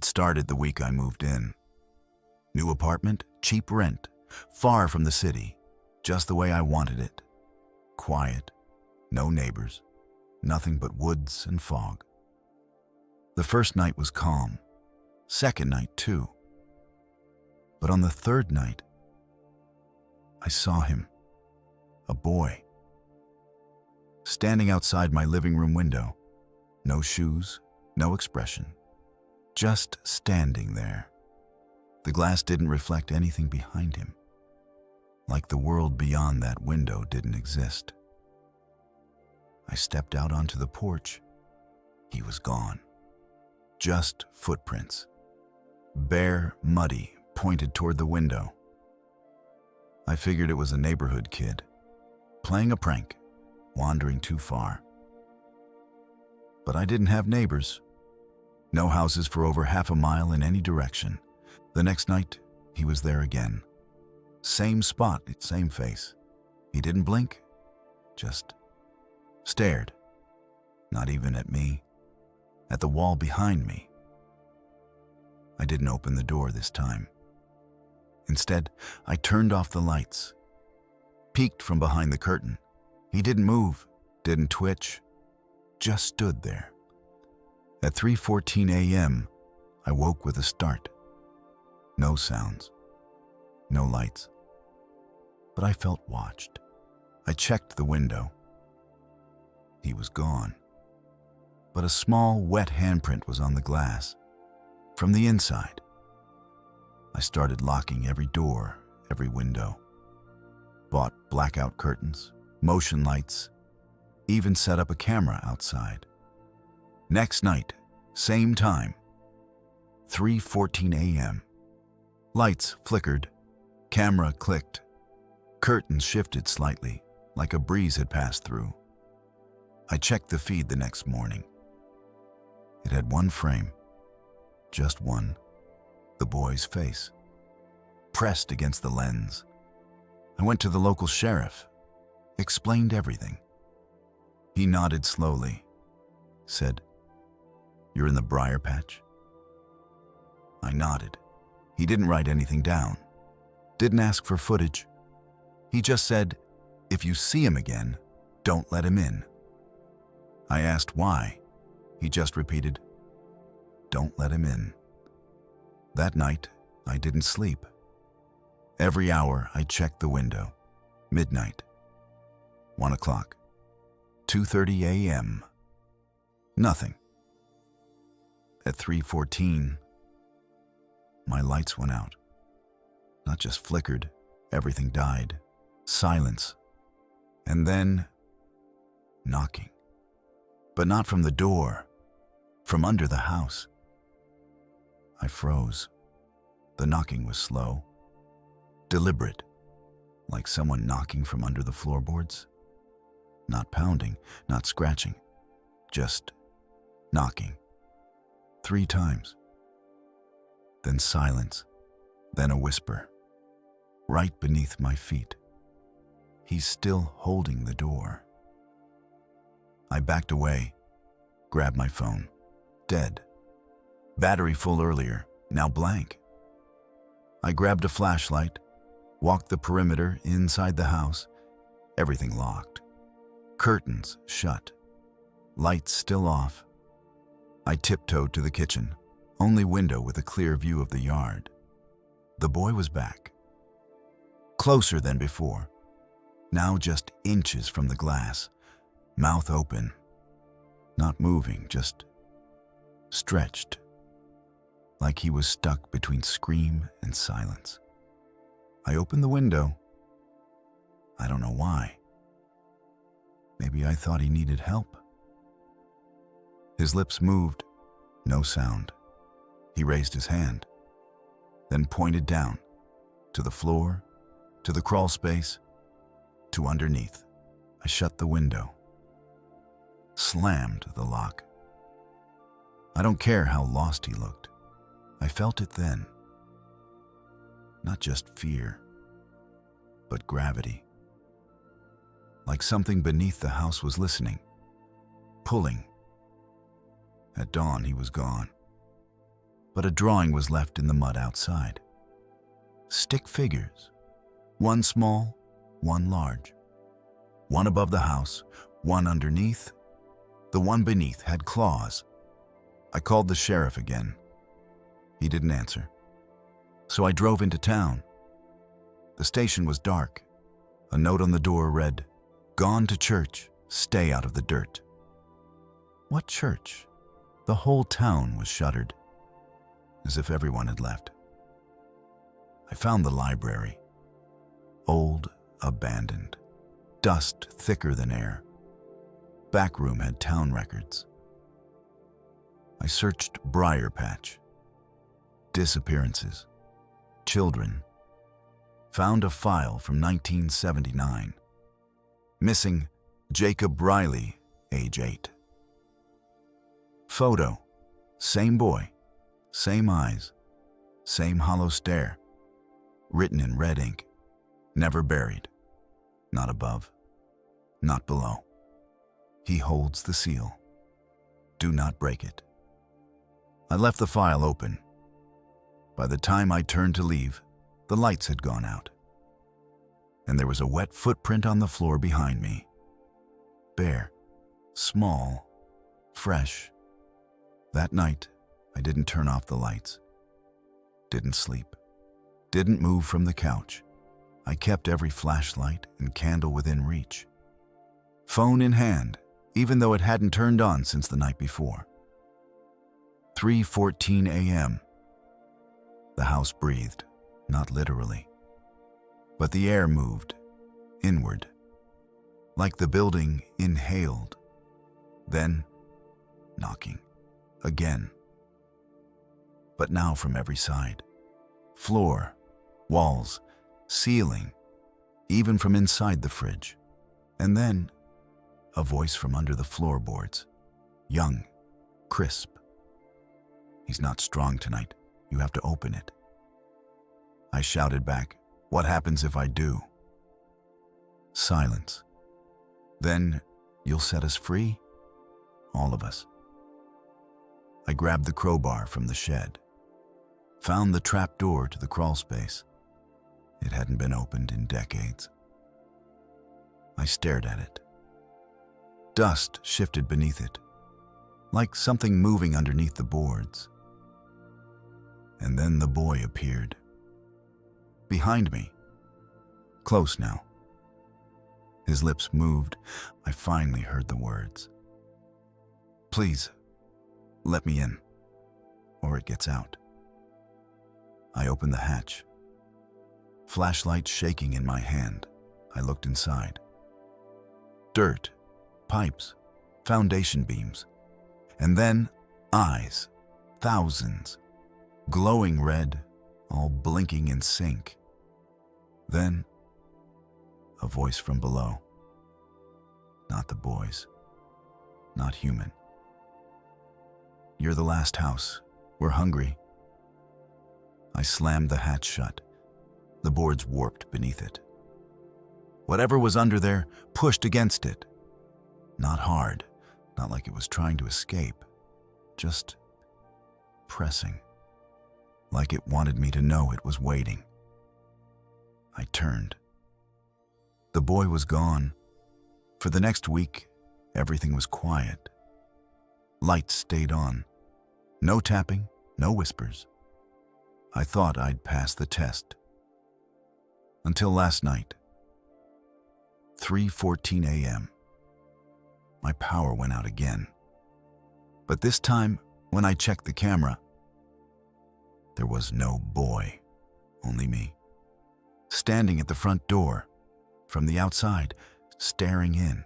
started the week I moved in. New apartment, cheap rent, far from the city, just the way I wanted it. Quiet, no neighbors, nothing but woods and fog. The first night was calm, second night too. But on the third night, I saw him, a boy, standing outside my living room window. No shoes, no expression, just standing there. The glass didn't reflect anything behind him, like the world beyond that window didn't exist. I stepped out onto the porch. He was gone. Just footprints, bare, muddy, pointed toward the window. I figured it was a neighborhood kid, playing a prank, wandering too far. But I didn't have neighbors. No houses for over half a mile in any direction. The next night, he was there again. Same spot, same face. He didn't blink, just stared. Not even at me, at the wall behind me. I didn't open the door this time. Instead, I turned off the lights, peeked from behind the curtain. He didn't move, didn't twitch, just stood there. At 3:14 a.m., I woke with a start. No sounds, no lights. But I felt watched. I checked the window. He was gone. But a small, wet handprint was on the glass, from the inside. I started locking every door, every window. Bought blackout curtains, motion lights, even set up a camera outside. Next night, same time, 3:14 a.m. Lights flickered, camera clicked, curtains shifted slightly, like a breeze had passed through. I checked the feed the next morning. It had one frame, just one, the boy's face, pressed against the lens. I went to the local sheriff, explained everything. He nodded slowly, said, "You're in the briar patch?" I nodded. He didn't write anything down, didn't ask for footage. He just said, "If you see him again, don't let him in." I asked why. He just repeated, "Don't let him in." That night, I didn't sleep. Every hour, I checked the window. Midnight, 1 o'clock, 2:30 a.m. Nothing. At 3:14, my lights went out. Not just flickered, everything died. Silence. And then, knocking. But not from the door, from under the house. I froze. The knocking was slow, deliberate, like someone knocking from under the floorboards. Not pounding, not scratching, just knocking. 3 times. Then silence, then a whisper, right beneath my feet. He's still holding the door. I backed away, grabbed my phone. Dead. Battery full earlier, now blank. I grabbed a flashlight, walked the perimeter inside the house, everything locked. Curtains shut, lights still off. I tiptoed to the kitchen, only window with a clear view of the yard. The boy was back. Closer than before, now just inches from the glass, mouth open, not moving, just stretched, like he was stuck between scream and silence. I opened the window. I don't know why. Maybe I thought he needed help. His lips moved, no sound. He raised his hand, then pointed down, to the floor, to the crawl space, to underneath. I shut the window, slammed the lock. I don't care how lost he looked. I felt it then. Not just fear, but gravity. Like something beneath the house was listening, pulling. At dawn, he was gone. but a drawing was left in the mud outside. Stick figures, one small, one large. One above the house, one underneath. The one beneath had claws. I called the sheriff again. He didn't answer. So I drove into town. The station was dark. A note on the door read, "Gone to church, stay out of the dirt." What church? The whole town was shuttered, as if everyone had left. I found the library. Old, abandoned. Dust thicker than air. Back room had town records. I searched Briar Patch. Disappearances. Children. Found a file from 1979. Missing Jacob Riley, age 8. Photo. Same boy. Same eyes. Same hollow stare. Written in red ink. Never buried. Not above. Not below. He holds the seal. Do not break it. I left the file open. By the time I turned to leave, the lights had gone out. And there was a wet footprint on the floor behind me. Bare, small, fresh. That night, I didn't turn off the lights. Didn't sleep. Didn't move from the couch. I kept every flashlight and candle within reach. Phone in hand, even though it hadn't turned on since the night before. 3:14 a.m. The house breathed, not literally. But the air moved, inward, like the building inhaled. Then, knocking, again. But now from every side. Floor, walls, ceiling, even from inside the fridge. And then, a voice from under the floorboards. Young, crisp. "He's not strong tonight. You have to open it." I shouted back, "What happens if I do?" Silence. "Then, you'll set us free?" All of us. I grabbed the crowbar from the shed. Found the trap door to the crawl space. It hadn't been opened in decades. I stared at it. Dust shifted beneath it, like something moving underneath the boards. And then the boy appeared. Behind me. Close now. His lips moved. I finally heard the words. "Please, let me in, or it gets out." I opened the hatch. Flashlight shaking in my hand, I looked inside. Dirt, pipes, foundation beams, and then eyes, thousands, glowing red, all blinking in sync. Then, a voice from below. Not the boys, not human. "You're the last house. We're hungry." I slammed the hatch shut. The boards warped beneath it. Whatever was under there pushed against it. Not hard, not like it was trying to escape. Just pressing. Like it wanted me to know it was waiting. I turned. The boy was gone. For the next week, everything was quiet. Lights stayed on. No tapping, no whispers. I thought I'd passed the test. Until last night. 3:14 a.m. My power went out again. But this time, when I checked the camera, there was no boy, only me. Standing at the front door, from the outside, staring in.